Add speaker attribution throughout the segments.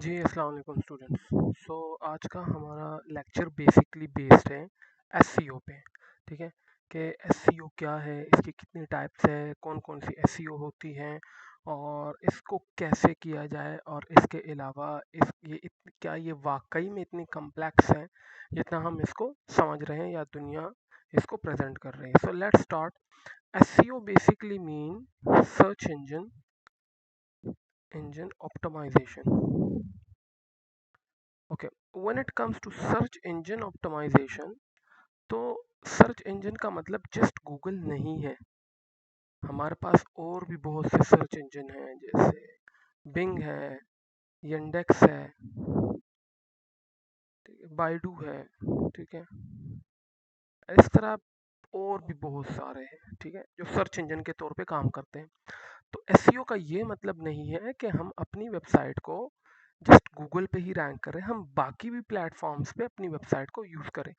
Speaker 1: जी, अस्सलाम वालेकुम स्टूडेंट्स। आज का हमारा लेक्चर बेसिकली बेस्ड है एसईओ पे। ठीक है कि एसईओ क्या है, इसकी कितनी टाइप्स है, कौन कौन सी एसईओ होती हैं और इसको कैसे किया जाए, और इसके अलावा क्या ये वाकई में इतनी कम्प्लेक्स है जितना हम इसको समझ रहे हैं या दुनिया इसको प्रेजेंट कर रही है। So let's start. SEO basically mean search engine optimization. Okay, when it comes to search engine optimization, तो सर्च इंजन का मतलब जस्ट गूगल नहीं है। हमारे पास और भी बहुत से सर्च इंजन हैं, जैसे बिंग है, यंडेक्स है, ठीक है, बाइडू है, ठीक है, इस तरह और भी बहुत सारे हैं, ठीक है, जो सर्च इंजन के तौर पे काम करते हैं। तो एसईओ का ये मतलब नहीं है कि हम अपनी वेबसाइट को जस्ट गूगल पे ही रैंक करें, हम बाकी भी प्लेटफॉर्म्स पे अपनी वेबसाइट को यूज़ करें।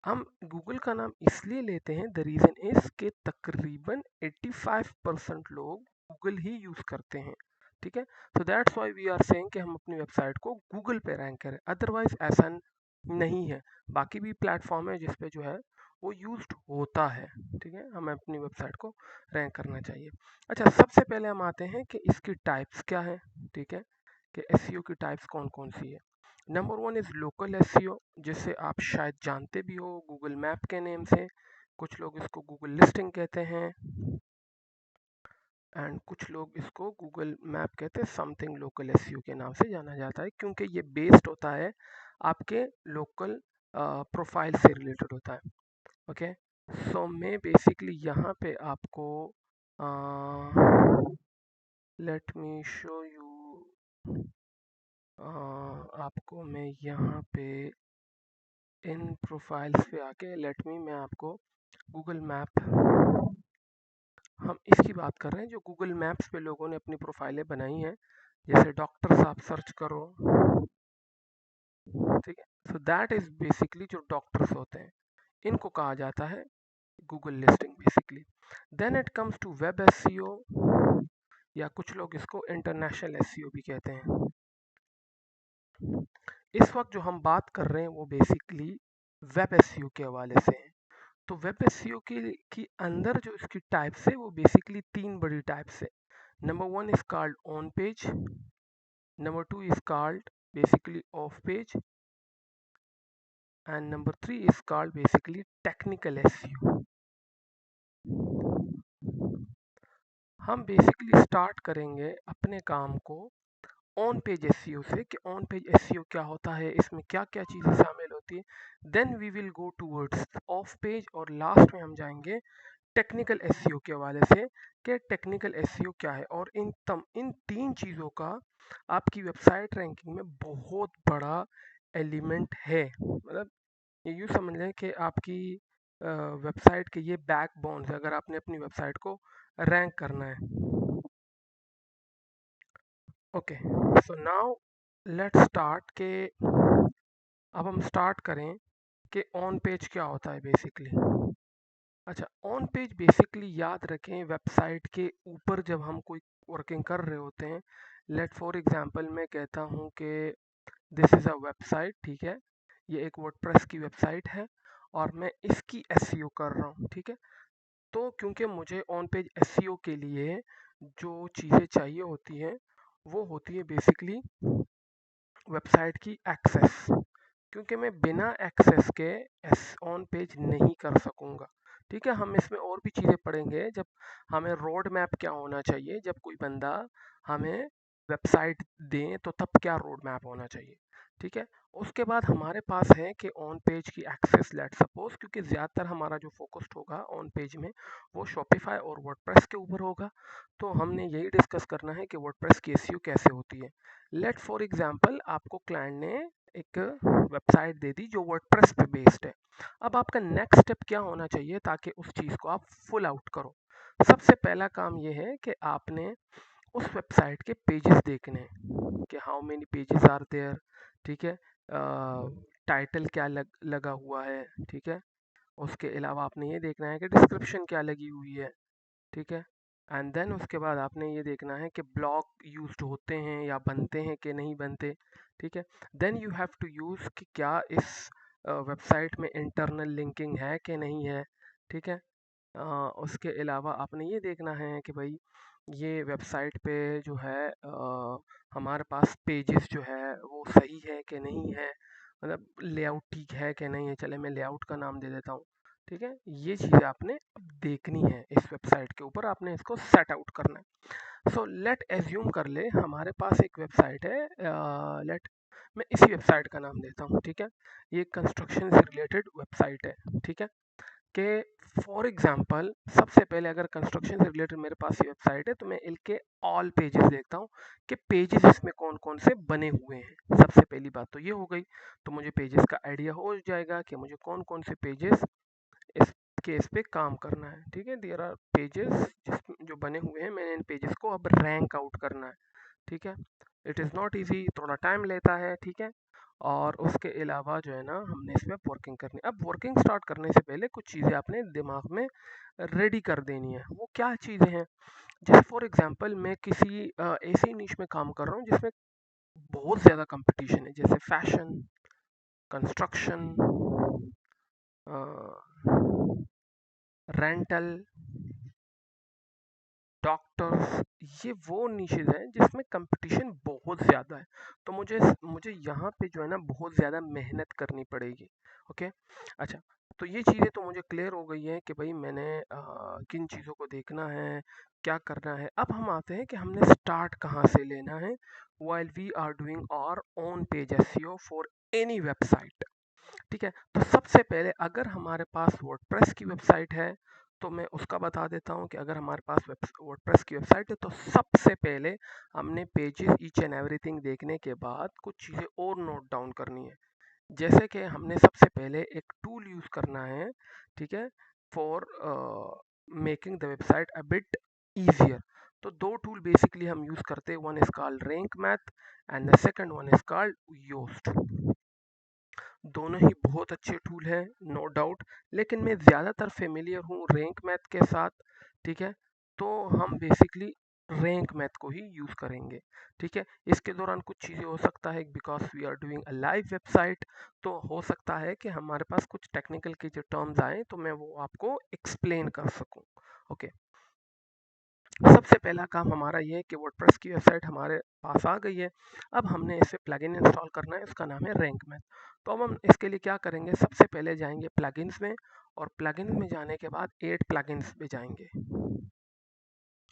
Speaker 1: हम गूगल का नाम इसलिए लेते हैं, द रीज़न इज़ कि तकरीबन 85% लोग गूगल ही यूज़ करते हैं। ठीक है, so that's why we are saying कि हम अपनी वेबसाइट को गूगल पे रैंक करें, अदरवाइज ऐसा नहीं है। बाकी भी प्लेटफॉर्म है जिस पे जो है वो यूज्ड होता है। ठीक है, हमें अपनी वेबसाइट को रैंक करना चाहिए। अच्छा, सबसे पहले हम आते हैं कि इसकी टाइप्स क्या है। ठीक है, कि एसईओ की टाइप्स कौन कौन सी है। Number one is local SEO, जिसे आप शायद जानते भी हो गूगल मैप के नेम से। कुछ लोग इसको गूगल लिस्टिंग कहते हैं एंड कुछ लोग इसको गूगल मैप कहते हैं। समथिंग लोकल एसईओ के नाम से जाना जाता है, क्योंकि ये बेस्ड होता है आपके लोकल प्रोफाइल से रिलेटेड होता है। ओके, सो मैं बेसिकली यहाँ पे आपको लेट मी शो यू, आपको मैं यहाँ पे इन प्रोफाइल्स पे आके मैं आपको गूगल मैप, हम इसकी बात कर रहे हैं जो गूगल मैप्स पे लोगों ने अपनी प्रोफाइलें बनाई हैं। जैसे डॉक्टर्स आप सर्च करो, ठीक है, सो दैट इज बेसिकली जो डॉक्टर्स होते हैं इनको कहा जाता है Google listing basically. Then it comes to web SEO, या कुछ लोग इसको इंटरनेशनल एसईओ भी कहते हैं। इस वक्त जो हम बात कर रहे हैं वो बेसिकली वेब एसईओ के हवाले से है। तो वेब एसईओ की अंदर जो इसकी टाइप्स है वो बेसिकली तीन बड़ी टाइप्स है। Number one is called on page, number two is called basically of page, and number three is called basically technical SEO. हम बेसिकली स्टार्ट करेंगे अपने काम को ऑन पेज एसईओ से, कि ऑन पेज एसईओ क्या होता है, इसमें क्या क्या चीज़ें शामिल होती है। Then we will go towards off page, और लास्ट में हम जाएंगे टेक्निकल एसईओ के हवाले से कि टेक्निकल एसईओ क्या है। और इन तीन चीज़ों का आपकी वेबसाइट रैंकिंग में बहुत बड़ा एलिमेंट है। मतलब ये यूँ समझ लें कि आपकी वेबसाइट के ये बैकबोन्स है, अगर आपने अपनी वेबसाइट को रैंक करना है। Okay, so now let's start के अब हम स्टार्ट करें कि ऑन पेज क्या होता है बेसिकली। अच्छा, ऑन पेज बेसिकली याद रखें, वेबसाइट के ऊपर जब हम कोई वर्किंग कर रहे होते हैं, लेट फॉर एग्जांपल मैं कहता हूँ कि दिस इज़ अ वेबसाइट, ठीक है, ये एक वर्डप्रेस की वेबसाइट है और मैं इसकी एसईओ कर रहा हूँ। ठीक है, तो क्योंकि मुझे ऑन पेज एसईओ के लिए जो चीज़ें चाहिए होती हैं वो होती है बेसिकली वेबसाइट की एक्सेस, क्योंकि मैं बिना एक्सेस के ऑन पेज नहीं कर सकूंगा। ठीक है, हम इसमें और भी चीज़ें पढ़ेंगे, जब हमें रोड मैप क्या होना चाहिए, जब कोई बंदा हमें वेबसाइट दें तो तब क्या रोड मैप होना चाहिए। ठीक है, उसके बाद हमारे पास है कि ऑन पेज की एक्सेस, लेट सपोज, क्योंकि ज़्यादातर हमारा जो फोकस्ड होगा ऑन पेज में वो शॉपिफाई और वर्डप्रेस के ऊपर होगा, तो हमने यही डिस्कस करना है कि वर्डप्रेस की एसईओ कैसे होती है। लेट फॉर एग्जांपल आपको क्लाइंट ने एक वेबसाइट दे दी जो वर्डप्रेस पे बेस्ड है। अब आपका नेक्स्ट स्टेप क्या होना चाहिए ताकि उस चीज़ को आप फुल आउट करो। सबसे पहला काम ये है कि आपने उस वेबसाइट के पेजेस देखने हैं कि how many pages are there. ठीक है, टाइटल क्या लगा हुआ है। ठीक है, उसके अलावा आपने ये देखना है कि डिस्क्रिप्शन क्या लगी हुई है। ठीक है, एंड देन उसके बाद आपने ये देखना है कि ब्लॉक यूज्ड होते हैं या बनते हैं कि नहीं बनते, ठीक है। Then you have to use कि क्या इस वेबसाइट में इंटरनल लिंकिंग है कि नहीं है, ठीक है। उसके अलावा आपने ये देखना है कि भाई ये वेबसाइट पे जो है हमारे पास पेजेस जो है वो सही है कि नहीं है, मतलब लेआउट ठीक है कि नहीं है। चले मैं लेआउट का नाम दे देता हूँ, ठीक है। ये चीज़ें आपने अब देखनी है इस वेबसाइट के ऊपर, आपने इसको सेट आउट करना है। सो लेट एज्यूम कर ले हमारे पास एक वेबसाइट है, लेट मैं इसी वेबसाइट का नाम देता हूँ, ठीक है। ये कंस्ट्रक्शन से रिलेटेड वेबसाइट है, ठीक है। कि फॉर एग्जांपल सबसे पहले अगर कंस्ट्रक्शन से रिलेटेड मेरे पास ये वेबसाइट है तो मैं इनके ऑल पेजेस देखता हूँ कि पेजेस इसमें कौन कौन से बने हुए हैं। सबसे पहली बात तो ये हो गई, तो मुझे पेजेस का आइडिया हो जाएगा कि मुझे कौन कौन से पेजेस इस केस पे काम करना है, ठीक है। देयर आर पेजेस जो बने हुए हैं, मैंने इन पेजेस को अब रैंक आउट करना है, ठीक है। इट इज़ नॉट ईजी, थोड़ा टाइम लेता है, ठीक है। और उसके अलावा जो है ना हमने इसमें वर्किंग करनी है। अब वर्किंग स्टार्ट करने से पहले कुछ चीज़ें आपने दिमाग में रेडी कर देनी है। वो क्या चीज़ें हैं? जैसे फॉर एग्जांपल मैं किसी ऐसी नीश में काम कर रहा हूँ जिसमें बहुत ज़्यादा कंपटीशन है, जैसे फैशन, कंस्ट्रक्शन, रेंटल, डॉक्टर्स। ये वो निशेज हैं जिसमें कंपटीशन बहुत ज़्यादा है। तो मुझे मुझे यहाँ पे जो है ना बहुत ज़्यादा मेहनत करनी पड़ेगी, ओके। अच्छा, तो ये चीज़ें तो मुझे क्लियर हो गई हैं कि भाई मैंने किन चीज़ों को देखना है, क्या करना है। अब हम आते हैं कि हमने स्टार्ट कहाँ से लेना है while we are doing our own page SEO for any website, ठीक है। तो सबसे पहले अगर हमारे पास वर्डप्रेस की वेबसाइट है तो मैं उसका बता देता हूँ कि अगर हमारे पास वर्डप्रेस की वेबसाइट है तो सबसे पहले हमने पेजेस ईच एंड एवरीथिंग देखने के बाद कुछ चीज़ें और नोट डाउन करनी है। जैसे कि हमने सबसे पहले एक टूल यूज़ करना है, ठीक है, for making the website a bit easier. तो दो टूल बेसिकली हम यूज़ करते हैं, one is called rank math and the second one is called Yoast. दोनों ही बहुत अच्छे टूल हैं, नो डाउट, लेकिन मैं ज़्यादातर फेमिलियर हूँ रैंक मैथ के साथ, ठीक है। तो हम बेसिकली रैंक मैथ को ही यूज़ करेंगे, ठीक है। इसके दौरान कुछ चीज़ें हो सकता है because we are doing a live website, तो हो सकता है कि हमारे पास कुछ टेक्निकल के जो टर्म्स आए तो मैं वो आपको एक्सप्लेन कर सकूँ, ओके। सबसे पहला काम हमारा ये है कि वर्डप्रेस की वेबसाइट हमारे पास आ गई है। अब हमने इसे प्लगइन इंस्टॉल करना है, उसका नाम है रैंक मैथ। तो अब हम इसके लिए क्या करेंगे, सबसे पहले जाएंगे प्लगइन्स में, और प्लगइन्स में जाने के बाद एड प्लगइन्स में जाएंगे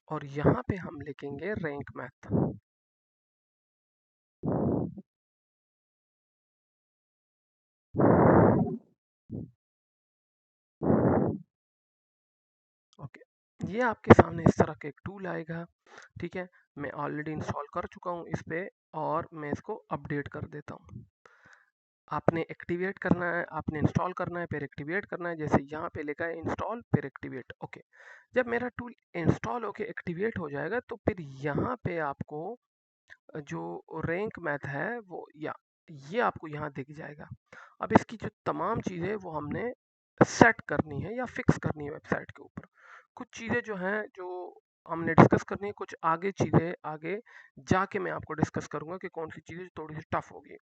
Speaker 1: और यहाँ पे हम लिखेंगे रैंक मैथ, ओके। ये आपके सामने इस तरह का एक टूल आएगा, ठीक है। मैं ऑलरेडी इंस्टॉल कर चुका हूँ इस पे और मैं इसको अपडेट कर देता हूँ। आपने एक्टिवेट करना है, आपने इंस्टॉल करना है, फिर एक्टिवेट करना है। जैसे यहाँ पे लिखा है इंस्टॉल फिर एक्टिवेट, ओके। जब मेरा टूल इंस्टॉल होके एक्टिवेट हो जाएगा तो फिर यहाँ पे आपको जो रैंक मैथ है वो या ये आपको यहाँ दिख जाएगा। अब इसकी जो तमाम चीज़ें वो हमने सेट करनी है या फिक्स करनी है वेबसाइट के ऊपर। कुछ चीज़ें जो हैं जो हमने डिस्कस करनी है, कुछ आगे चीज़ें आगे जाके मैं आपको डिस्कस करूंगा कि कौन सी चीज़ें थोड़ी सी टफ होगी।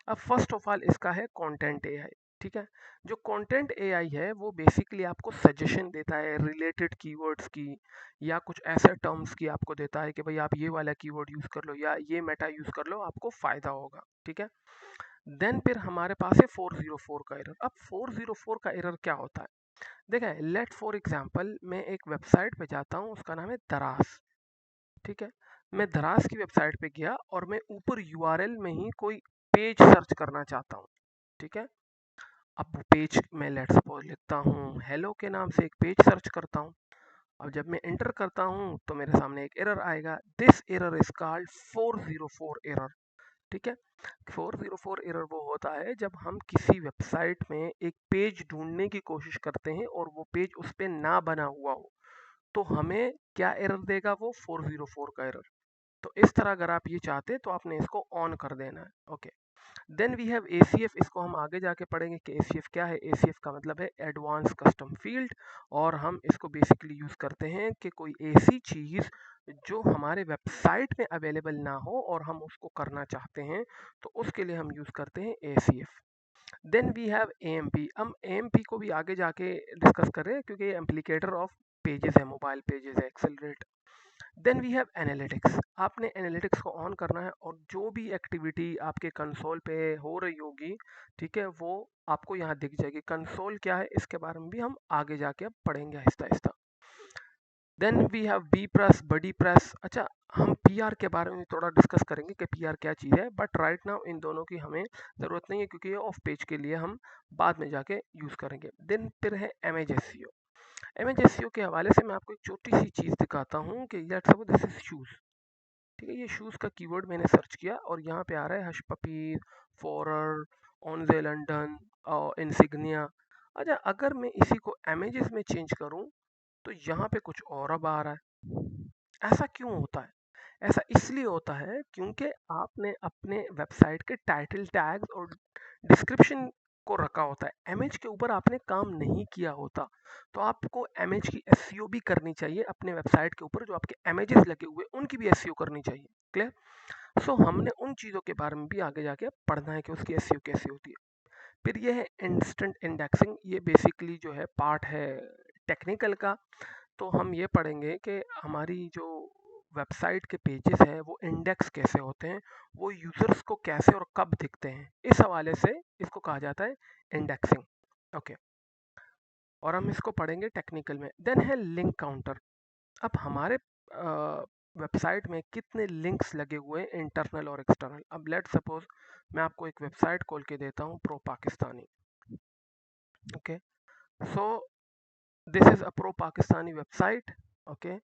Speaker 1: अब फर्स्ट ऑफ ऑल इसका है कंटेंट एआई, ठीक है। जो कंटेंट एआई है वो बेसिकली आपको सजेशन देता है रिलेटेड कीवर्ड्स की, या कुछ ऐसे टर्म्स की आपको देता है कि भाई आप ये वाला कीवर्ड यूज़ कर लो या ये मेटा यूज़ कर लो, आपको फ़ायदा होगा, ठीक है। देन फिर हमारे पास है 404 का एरर। अब 404 का एरर क्या होता है, देखें, लेट फॉर एग्जांपल मैं एक वेबसाइट पे जाता हूँ, उसका नाम है दराज, ठीक है। मैं दराज की वेबसाइट पे गया और मैं ऊपर यूआरएल में ही कोई पेज सर्च करना चाहता हूँ, ठीक है। अब वो पेज मैं लेट सपोज लिखता हूँ हेलो के नाम से एक पेज सर्च करता हूँ। अब जब मैं एंटर करता हूँ तो मेरे सामने एक एरर आएगा, this error is called 404 error, ठीक है। 404 एरर वो होता है जब हम किसी वेबसाइट में एक पेज ढूंढने की कोशिश करते हैं और वो पेज उस पर ना बना हुआ हो, तो हमें क्या एरर देगा वो 404 का एरर। तो इस तरह अगर आप ये चाहते तो आपने इसको ऑन कर देना है, okay. Then we have ACF, इसको हम आगे जाके पढ़ेंगे कि ACF क्या है। ACF का मतलब है एडवांस कस्टम फील्ड, और हम इसको बेसिकली यूज़ करते हैं कि कोई ऐसी चीज़ जो हमारे वेबसाइट में अवेलेबल ना हो और हम उसको करना चाहते हैं, तो उसके लिए हम यूज़ करते हैं ACF। Then we have AMP। हम AMP को भी आगे जाके डिस्कस कर रहे हैं क्योंकि ये एम्प्लीकेटर ऑफ पेजेस है, मोबाइल पेजेस है, accelerate. Then we have analytics. आपने एनालिटिक्स को ऑन करना है और जो भी एक्टिविटी आपके कंसोल पे हो रही होगी, ठीक है, वो आपको यहाँ दिख जाएगी। कंसोल क्या है इसके बारे में भी हम आगे जाके अब पढ़ेंगे आहिस्ता आहिस्ता। Then we have B press, buddy press. अच्छा, हम PR के बारे में थोड़ा डिस्कस करेंगे कि PR क्या चीज़ है, बट राइट नाउ इन दोनों की हमें ज़रूरत नहीं है क्योंकि ये ऑफ पेज के लिए हम बाद में जाके यूज़ करेंगे। देन फिर है इमेज SEO। इमेज SEO के हवाले से मैं आपको एक छोटी सी चीज़ दिखाता हूँ कि let's suppose this is shoes. ठीक है, ये शूज़ का कीवर्ड मैंने सर्च किया और यहाँ पे आ रहा है हश पपीज, फोरर, ऑनजे लंडन और इंसिग्निया। अच्छा, अगर मैं इसी को इमेजेस में चेंज करूँ तो यहाँ पे कुछ और अब आ रहा है। ऐसा क्यों होता है? ऐसा इसलिए होता है क्योंकि आपने अपने वेबसाइट के टाइटल टैग्स और डिस्क्रिप्शन को रखा होता है, इमेज के ऊपर आपने काम नहीं किया होता। तो आपको इमेज की एसईओ भी करनी चाहिए अपने वेबसाइट के ऊपर, जो आपके इमेजेस लगे हुए उनकी भी एसईओ करनी चाहिए। क्लियर? सो हमने उन चीज़ों के बारे में भी आगे जाके पढ़ना है कि उसकी एसईओ कैसे होती है। फिर ये है इंस्टेंट इंडेक्सिंग। ये बेसिकली जो है पार्ट है टेक्निकल का। तो हम ये पढ़ेंगे कि हमारी जो वेबसाइट के पेजेस हैं वो इंडेक्स कैसे होते हैं, वो यूजर्स को कैसे और कब दिखते हैं, इस हवाले से इसको कहा जाता है इंडेक्सिंग। ओके, और हम इसको पढ़ेंगे टेक्निकल में। देन है लिंक काउंटर। अब हमारे वेबसाइट में कितने लिंक्स लगे हुए हैं, इंटरनल और एक्सटर्नल। अब लेट सपोज मैं आपको एक वेबसाइट खोल के देता हूँ, pro Pakistani. Okay, so this is a pro Pakistani website. Okay,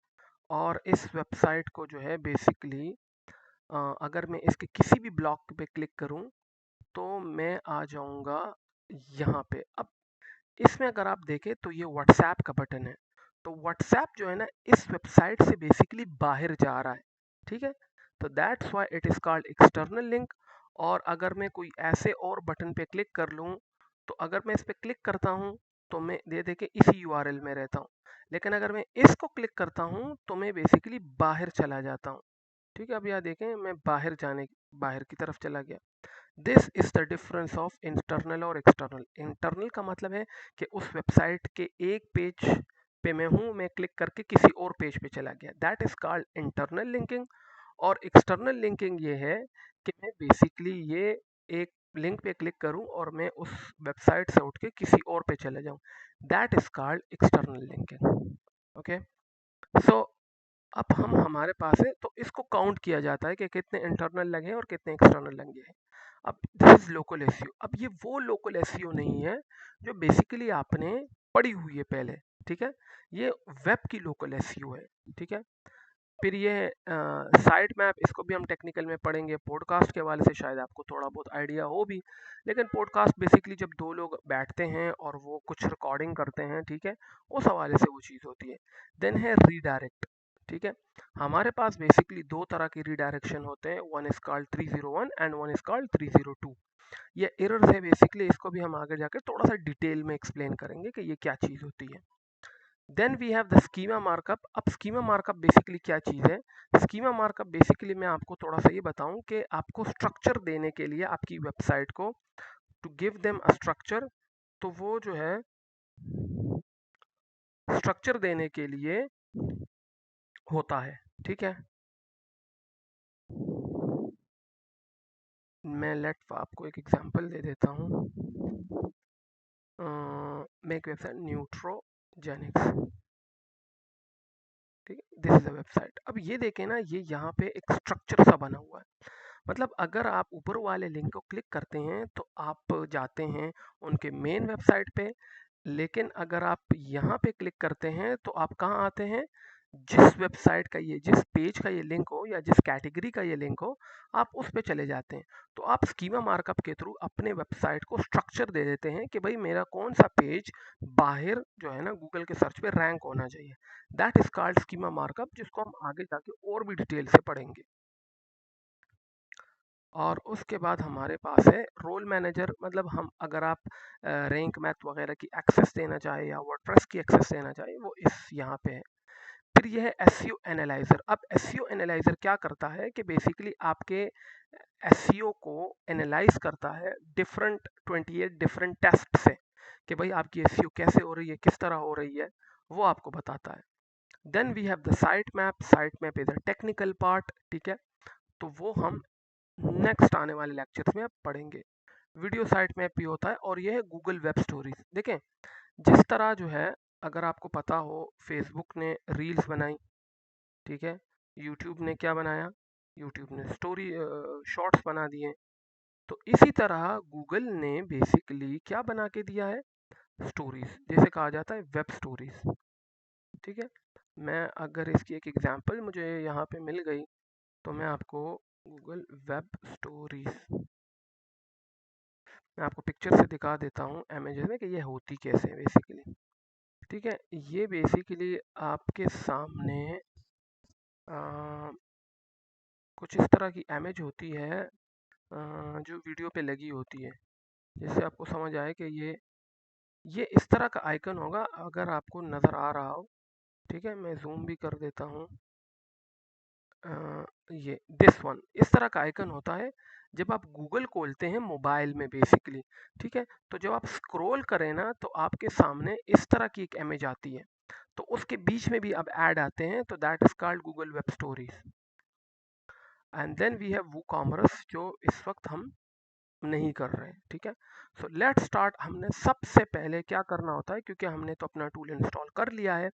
Speaker 1: और इस वेबसाइट को जो है बेसिकली अगर मैं इसके किसी भी ब्लॉक पे क्लिक करूं तो मैं आ जाऊंगा यहाँ पे। अब इसमें अगर आप देखें तो ये व्हाट्सएप का बटन है। तो व्हाट्सएप जो है ना, इस वेबसाइट से बेसिकली बाहर जा रहा है। ठीक है, तो that's why it is called external link. और अगर मैं कोई ऐसे और बटन पे क्लिक कर लूँ, तो अगर मैं इस पे क्लिक करता हूँ तो मैं दे दे के इसी URL में रहता हूँ, लेकिन अगर मैं इसको क्लिक करता हूँ तो मैं बेसिकली बाहर चला जाता हूँ। ठीक है, अब यहाँ देखें मैं बाहर की तरफ चला गया। This is the difference of internal और एक्सटर्नल। इंटरनल का मतलब है कि उस वेबसाइट के एक पेज पे मैं हूँ, मैं क्लिक करके किसी और पेज पे चला गया, that is called internal linking. और एक्सटर्नल लिंकिंग ये है कि मैं बेसिकली ये एक लिंक पे क्लिक करूं और मैं उस वेबसाइट से उठ के किसी और पे चले जाऊं, that is called external linking. Okay, so अब हम हमारे पास है तो इसको काउंट किया जाता है कि कितने इंटरनल लगे हैं और कितने एक्सटर्नल लगे हैं। अब दिस इज लोकल एसईओ। अब ये वो लोकल एसईओ नहीं है जो बेसिकली आपने पढ़ी हुई है पहले। ठीक है, ये वेब की लोकल एसईओ है। ठीक है, फिर ये साइट मैप, इसको भी हम टेक्निकल में पढ़ेंगे। पॉडकास्ट के हवाले से शायद आपको थोड़ा बहुत आइडिया हो भी, लेकिन पॉडकास्ट बेसिकली जब दो लोग बैठते हैं और वो कुछ रिकॉर्डिंग करते हैं, ठीक है, उस हवाले से वो चीज़ होती है। देन है रीडायरेक्ट। ठीक है, हमारे पास बेसिकली दो तरह की रीडायरेक्शन होते हैं, one is called 301 and one is called 302। ये एरर्स है बेसिकली, इसको भी हम आगे जाकर थोड़ा सा डिटेल में एक्सप्लेन करेंगे कि ये क्या चीज़ होती है। Then we have the schema markup. अब स्कीमा मार्कअप बेसिकली क्या चीज़ है? स्कीमा मार्कअप बेसिकली मैं आपको थोड़ा सा ये बताऊं कि आपको स्ट्रक्चर देने के लिए आपकी वेबसाइट को, to give them a structure, तो वो जो है स्ट्रक्चर देने के लिए होता है। ठीक है, मैं लेट आपको एक एग्जांपल दे देता हूँ। मैं एक वेबसाइट न्यूट्रोजेनिक्स, ठीक है, दिस इज अ वेबसाइट। अब ये देखें ना, ये यहाँ पे एक स्ट्रक्चर सा बना हुआ है। मतलब अगर आप ऊपर वाले लिंक को क्लिक करते हैं तो आप जाते हैं उनके मेन वेबसाइट पे, लेकिन अगर आप यहाँ पे क्लिक करते हैं तो आप कहाँ आते हैं? जिस वेबसाइट का ये, जिस पेज का ये लिंक हो या जिस कैटेगरी का ये लिंक हो, आप उस पे चले जाते हैं। तो आप स्कीमा मार्कअप के थ्रू अपने वेबसाइट को स्ट्रक्चर दे देते हैं कि भाई मेरा कौन सा पेज बाहर जो है ना गूगल के सर्च पे रैंक होना चाहिए। That is called schema markup, जिसको हम आगे जाके और भी डिटेल से पढ़ेंगे। और उसके बाद हमारे पास है रोल मैनेजर, मतलब हम अगर आप रैंक मैथ वगैरह की एक्सेस देना चाहे या वर्डप्रेस की एक्सेस देना चाहे वो इस यहाँ पे है। फिर यह है एसईओ एनालाइजर। अब एसईओ एनालाइजर क्या करता है कि बेसिकली आपके एसईओ को एनालाइज करता है डिफरेंट 28 डिफरेंट टेस्ट से कि भाई आपकी एसईओ कैसे हो रही है, किस तरह हो रही है, वो आपको बताता है। Then we have the site map. Site map is a technical part, ठीक है, तो वो हम नेक्स्ट आने वाले लेक्चर्स में आप पढ़ेंगे। वीडियो साइट मैप भी होता है और यह है गूगल वेब स्टोरीज। देखें जिस तरह जो है, अगर आपको पता हो फेसबुक ने रील्स बनाई, ठीक है, यूट्यूब ने क्या बनाया, यूट्यूब ने स्टोरी शॉर्ट्स बना दिए, तो इसी तरह गूगल ने बेसिकली क्या बना के दिया है, स्टोरीज, जैसे कहा जाता है वेब स्टोरीज, ठीक है। मैं अगर इसकी एक एग्जांपल मुझे यहाँ पे मिल गई तो मैं आपको गूगल वेब स्टोरीज, मैं आपको पिक्चर से दिखा देता हूँ इमेजेस में कि ये होती कैसे है बेसिकली, ठीक है। ये बेसिकली आपके सामने कुछ इस तरह की इमेज होती है जो वीडियो पे लगी होती है, जिससे आपको समझ आए कि ये इस तरह का आइकन होगा, अगर आपको नज़र आ रहा हो, ठीक है। मैं जूम भी कर देता हूँ। ये दिस वन इस तरह का आइकन होता है जब आप गूगल खोलते हैं मोबाइल में बेसिकली, ठीक है। तो जब आप स्क्रॉल करें ना तो आपके सामने इस तरह की एक इमेज आती है, तो उसके बीच में भी अब ऐड आते हैं, तो that is called Google web stories. And then we have WooCommerce जो इस वक्त हम नहीं कर रहे हैं, ठीक है। So let's start. हमने सबसे पहले क्या करना होता है, क्योंकि हमने तो अपना टूल इंस्टॉल कर लिया है,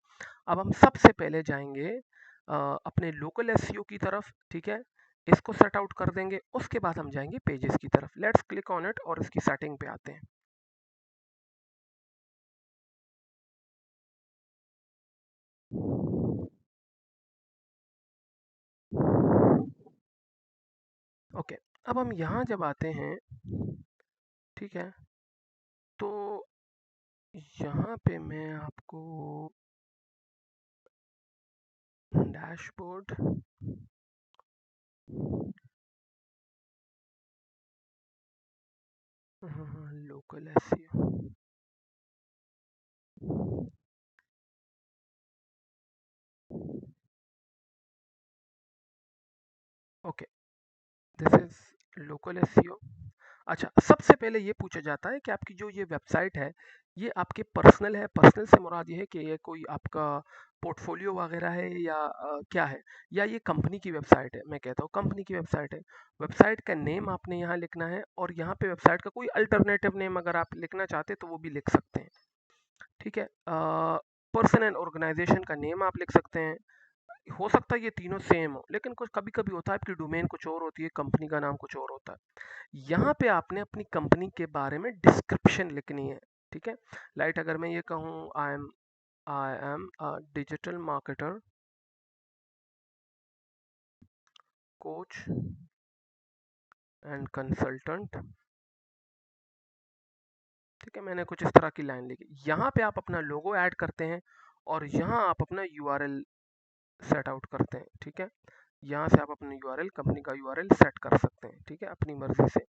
Speaker 1: अब हम सबसे पहले जाएंगे अपने लोकल एसईओ की तरफ, ठीक है। इसको सेट आउट कर देंगे, उसके बाद हम जाएंगे पेजेस की तरफ। लेट्स क्लिक ऑन इट और इसकी सेटिंग पे आते हैं। ओके, अब हम यहाँ जब आते हैं, ठीक है, तो यहाँ पे मैं आपको dashboard, local SEO, okay, this is local SEO. अच्छा, सबसे पहले ये पूछा जाता है कि आपकी जो ये वेबसाइट है ये आपके पर्सनल है। पर्सनल से मुराद ये है कि ये कोई आपका पोर्टफोलियो वगैरह है या क्या है, या ये कंपनी की वेबसाइट है। मैं कहता हूँ कंपनी की वेबसाइट है। वेबसाइट का नेम आपने यहाँ लिखना है, और यहाँ पे वेबसाइट का कोई अल्टरनेटिव नेम अगर आप लिखना चाहते हैं तो वो भी लिख सकते हैं, ठीक है। पर्सन एंड ऑर्गेनाइजेशन का नेम आप लिख सकते हैं। हो सकता है ये तीनों सेम हो, लेकिन कुछ कभी कभी होता है आपकी डोमेन कुछ और होती है, कंपनी का नाम कुछ और होता है। यहाँ पे आपने अपनी कंपनी के बारे में डिस्क्रिप्शन लिखनी है, ठीक है। लाइट अगर मैं ये कहूँ I am a digital marketer coach and consultant, ठीक है, मैंने कुछ इस तरह की लाइन लिखी। यहाँ पे आप अपना लोगो ऐड करते हैं और यहाँ आप अपना यूआरएल सेट आउट करते हैं, ठीक है। यहाँ से आप अपना यूआरएल, कंपनी का यूआरएल सेट कर सकते हैं, ठीक है, अपनी मर्जी से।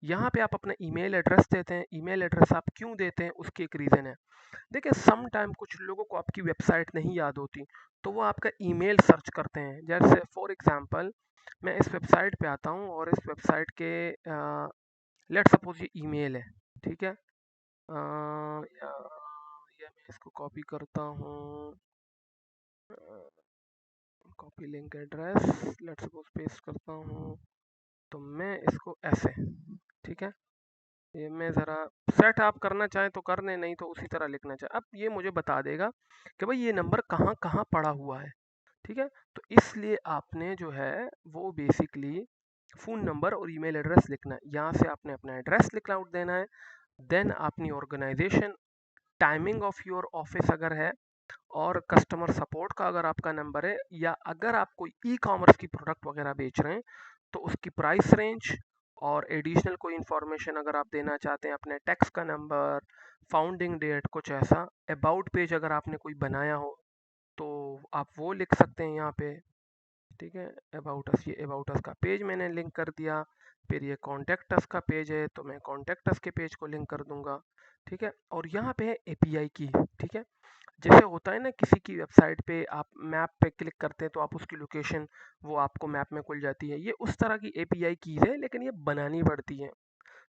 Speaker 1: यहाँ पे आप अपना ईमेल एड्रेस देते हैं। ईमेल एड्रेस आप क्यों देते हैं उसकी एक रीज़न है। देखिए सम टाइम कुछ लोगों को आपकी वेबसाइट नहीं याद होती, तो वो आपका ईमेल सर्च करते हैं। जैसे फॉर एग्जांपल मैं इस वेबसाइट पे आता हूँ और इस वेबसाइट के लेट सपोज ये ईमेल है, ठीक है। या मैं इसको कॉपी करता हूँ, copy link address, let suppose paste करता हूँ, तो मैं इसको ऐसे, ठीक है, ये मैं ज़रा सेट आप करना चाहें तो कर लें, नहीं तो उसी तरह लिखना चाहें। अब ये मुझे बता देगा कि भाई ये नंबर कहाँ कहाँ पड़ा हुआ है, ठीक है। तो इसलिए आपने जो है वो बेसिकली फ़ोन नंबर और ईमेल एड्रेस लिखना है। यहाँ से आपने अपना एड्रेस लिखना आउट देना है। देन अपनी organization, timing of your office अगर है, और कस्टमर सपोर्ट का अगर आपका नंबर है, या अगर आप कोई ई कॉमर्स की प्रोडक्ट वगैरह बेच रहे हैं तो उसकी प्राइस रेंज, और एडिशनल कोई इन्फॉर्मेशन अगर आप देना चाहते हैं, अपने टैक्स का नंबर, फाउंडिंग डेट, कुछ ऐसा। अबाउट पेज अगर आपने कोई बनाया हो तो आप वो लिख सकते हैं यहाँ पे। ठीक है। अबाउट अस, ये अबाउट अस का पेज मैंने लिंक कर दिया। फिर ये कॉन्टैक्ट अस का पेज है तो मैं कॉन्टैक्ट अस के पेज को लिंक कर दूंगा। ठीक है। और यहाँ पे है एपीआई की। ठीक है। जैसे होता है ना, किसी की वेबसाइट पे आप मैप पे क्लिक करते हैं तो आप उसकी लोकेशन वो आपको मैप में खुल जाती है, ये उस तरह की एपीआई कीज है, लेकिन ये बनानी पड़ती है।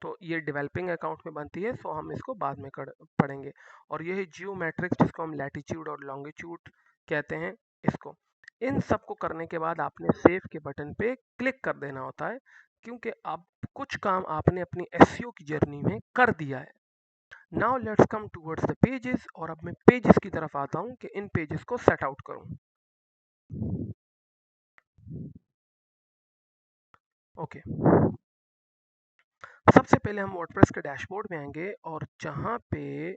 Speaker 1: तो ये डेवलपिंग अकाउंट में बनती है, सो हम इसको बाद में पढ़ेंगे। और ये है जियोमेट्रिक्स, जिसको हम लैटिट्यूड और लॉन्गिट्यूड कहते हैं इसको। इन सब को करने के बाद आपने सेव के बटन पे क्लिक कर देना होता है, क्योंकि अब कुछ काम आपने अपनी एसईओ की जर्नी में कर दिया है। Now let's come towards the pages, और अब मैं पेजेस की तरफ आता हूँ कि इन पेजेस को सेट आउट करूँ। ओके। सबसे पहले हम वर्डप्रेस के डैशबोर्ड में आएंगे, और जहाँ पे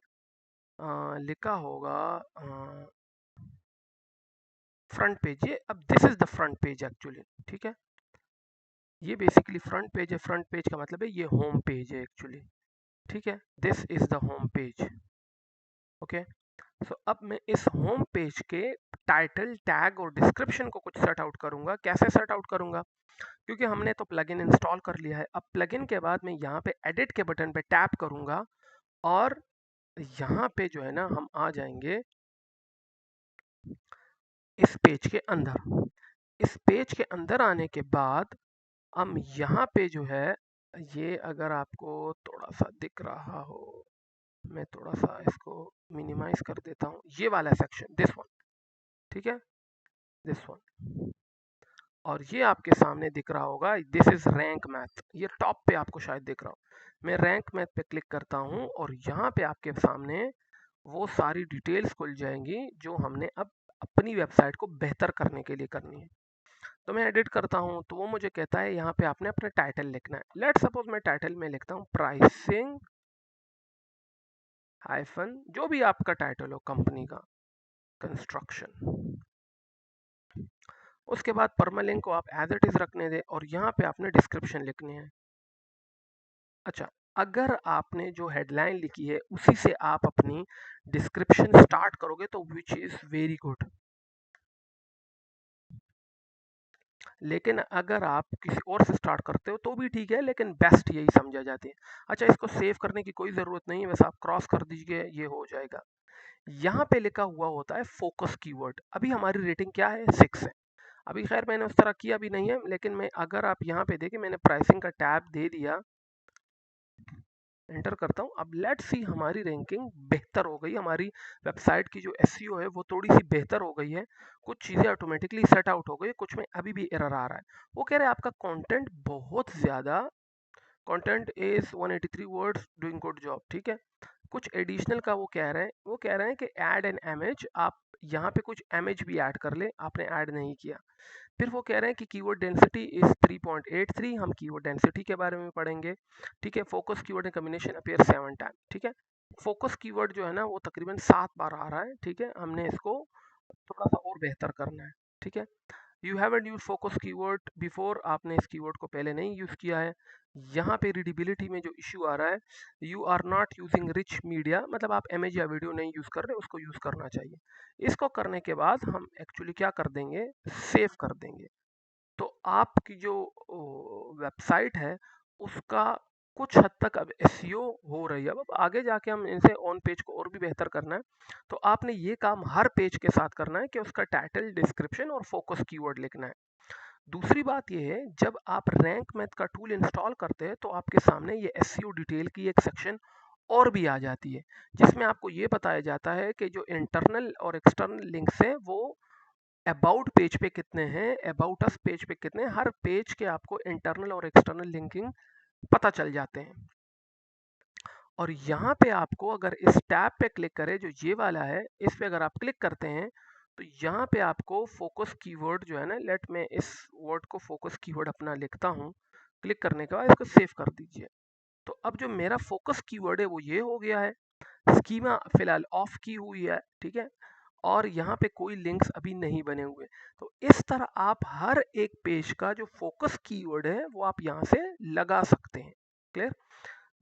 Speaker 1: लिखा होगा फ्रंट पेज, ये अब this is the front page actually. ठीक है। ये बेसिकली फ्रंट पेज है। फ्रंट पेज का मतलब है ये होम पेज है एक्चुअली। ठीक है। This is the home page. Okay. So अब मैं इस होम पेज के टाइटल, टैग और डिस्क्रिप्शन को कुछ सेट आउट करूंगा। कैसे सेट आउट करूंगा? क्योंकि हमने तो प्लगइन इंस्टॉल कर लिया है। अब प्लगइन के बाद मैं यहाँ पे एडिट के बटन पे टैप करूंगा, और यहाँ पे जो है ना, हम आ जाएंगे इस पेज के अंदर। इस पेज के अंदर आने के बाद हम यहाँ पे जो है, ये अगर आपको थोड़ा सा दिख रहा हो, मैं थोड़ा सा इसको मिनिमाइज कर देता हूँ, ये वाला सेक्शन, दिस वन। ठीक है। This one. और ये आपके सामने दिख रहा होगा, दिस इज रैंक मैथ। ये टॉप पे आपको शायद दिख रहा हो। मैं रैंक मैथ पे क्लिक करता हूँ, और यहाँ पे आपके सामने वो सारी डिटेल्स खुल जाएंगी जो हमने अब अपनी वेबसाइट को बेहतर करने के लिए करनी है। तो मैं एडिट करता हूँ, तो वो मुझे कहता है यहाँ पे आपने अपना टाइटल लिखना है। लेट सपोज मैं टाइटल में लिखता हूँ प्राइसिंग हाइफन, जो भी आपका टाइटल हो कंपनी का, कंस्ट्रक्शन। उसके बाद परमालिंक को आप एज इट इज रखने दें, और यहाँ पे आपने डिस्क्रिप्शन लिखनी है। अच्छा, अगर आपने जो हेडलाइन लिखी है उसी से आप अपनी डिस्क्रिप्शन स्टार्ट करोगे तो विच इज वेरी गुड। लेकिन अगर आप किसी और से स्टार्ट करते हो तो भी ठीक है, लेकिन बेस्ट यही समझा जाती है। अच्छा, इसको सेव करने की कोई ज़रूरत नहीं है, बस आप क्रॉस कर दीजिए, ये हो जाएगा। यहाँ पे लिखा हुआ होता है फोकस कीवर्ड। अभी हमारी रेटिंग क्या है? 6 है। अभी खैर मैंने उस तरह किया भी नहीं है, लेकिन मैं, अगर आप यहाँ पे देखें, मैंने प्राइसिंग का टैब दे दिया, एंटर करता हूँ। अब लेट्स सी, हमारी रैंकिंग बेहतर हो गई, हमारी वेबसाइट की जो एसईओ है वो थोड़ी सी बेहतर हो गई है। कुछ चीज़ें ऑटोमेटिकली सेट आउट हो गई, कुछ में अभी भी एरर आ रहा है। वो कह रहे हैं आपका कंटेंट बहुत ज़्यादा, content is 183 words, doing good job. ठीक है। कुछ एडिशनल का वो कह रहे हैं, वो कह रहे हैं कि ऐड एन इमेज, आप यहाँ पे कुछ इमेज भी ऐड कर ले, आपने ऐड नहीं किया। फिर वो कह रहे हैं कि कीवर्ड डेंसिटी इज 3.83, हम कीवर्ड डेंसिटी के बारे में पढ़ेंगे। ठीक है। Focus keyword combination appear 7 time. ठीक है। फोकस कीवर्ड जो है ना, वो तकरीबन 7 बार आ रहा है। ठीक है। हमने इसको थोड़ा सा और बेहतर करना है। ठीक है। You haven't use focus keyword before, आपने इस कीवर्ड को पहले नहीं यूज किया है। यहाँ पे रीडेबिलिटी में जो इश्यू आ रहा है, you are not using rich media, मतलब आप इमेज या वीडियो नहीं यूज कर रहे, उसको यूज करना चाहिए। इसको करने के बाद हम एक्चुअली क्या कर देंगे, सेव कर देंगे। तो आपकी जो वेबसाइट है उसका कुछ हद तक अब एसईओ हो रही है। अब आगे जाके हम इनसे ऑन पेज को और भी बेहतर करना है, तो आपने ये काम हर पेज के साथ करना है कि उसका टाइटल, डिस्क्रिप्शन और फोकस कीवर्ड लिखना है। दूसरी बात ये है, जब आप रैंक मैथ का टूल इंस्टॉल करते हैं तो आपके सामने ये एसईओ डिटेल की एक सेक्शन और भी आ जाती है, जिसमें आपको ये बताया जाता है कि जो इंटरनल और एक्सटर्नल लिंक्स हैं वो अबाउट पेज पे कितने हैं, अबाउट अस पेज पे कितने हैं। हर पेज के आपको इंटरनल और एक्सटर्नल लिंकिंग पता चल जाते हैं। और यहाँ पे आपको, अगर इस टैब पे क्लिक करें जो ये वाला है, इस पे अगर आप क्लिक करते हैं तो यहाँ पे आपको फोकस कीवर्ड जो है ना, लेट में इस वर्ड को फोकस कीवर्ड अपना लिखता हूँ। क्लिक करने के बाद इसको सेव कर दीजिए। तो अब जो मेरा फोकस कीवर्ड है वो ये हो गया है। स्कीमा फिलहाल ऑफ की हुई है। ठीक है। और यहाँ पे कोई लिंक्स अभी नहीं बने हुए। तो इस तरह आप हर एक पेज का जो फोकस कीवर्ड है वो आप यहाँ से लगा सकते हैं। क्लियर?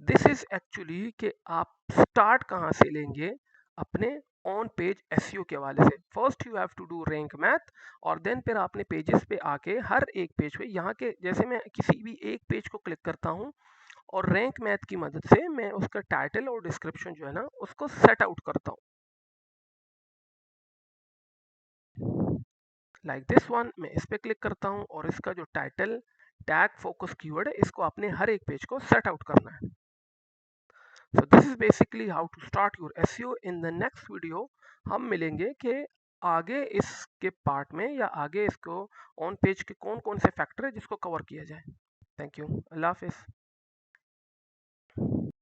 Speaker 1: दिस इज एक्चुअली कि आप स्टार्ट कहाँ से लेंगे अपने ऑन पेज एसईओ के हवाले से। First you have to do rank math, और देन फिर आपने पेजेस पे आके हर एक पेज पे यहाँ के, जैसे मैं किसी भी एक पेज को क्लिक करता हूँ और रैंक मैथ की मदद से मैं उसका टाइटल और डिस्क्रिप्शन जो है ना उसको सेट आउट करता हूँ। लाइक दिस वन, मैं इस पे क्लिक करता हूँ और इसका जो टाइटल टैग फोकस कीवर्ड है इसको आपने हर एक पेज को सेट आउट करना है। So this is basically how to start your SEO. In the next video हम मिलेंगे कि आगे इसके पार्ट में या आगे इसको ऑन पेज के कौन कौन से फैक्टर है जिसको कवर किया जाए। थैंक यू, अल्लाह हाफिज़।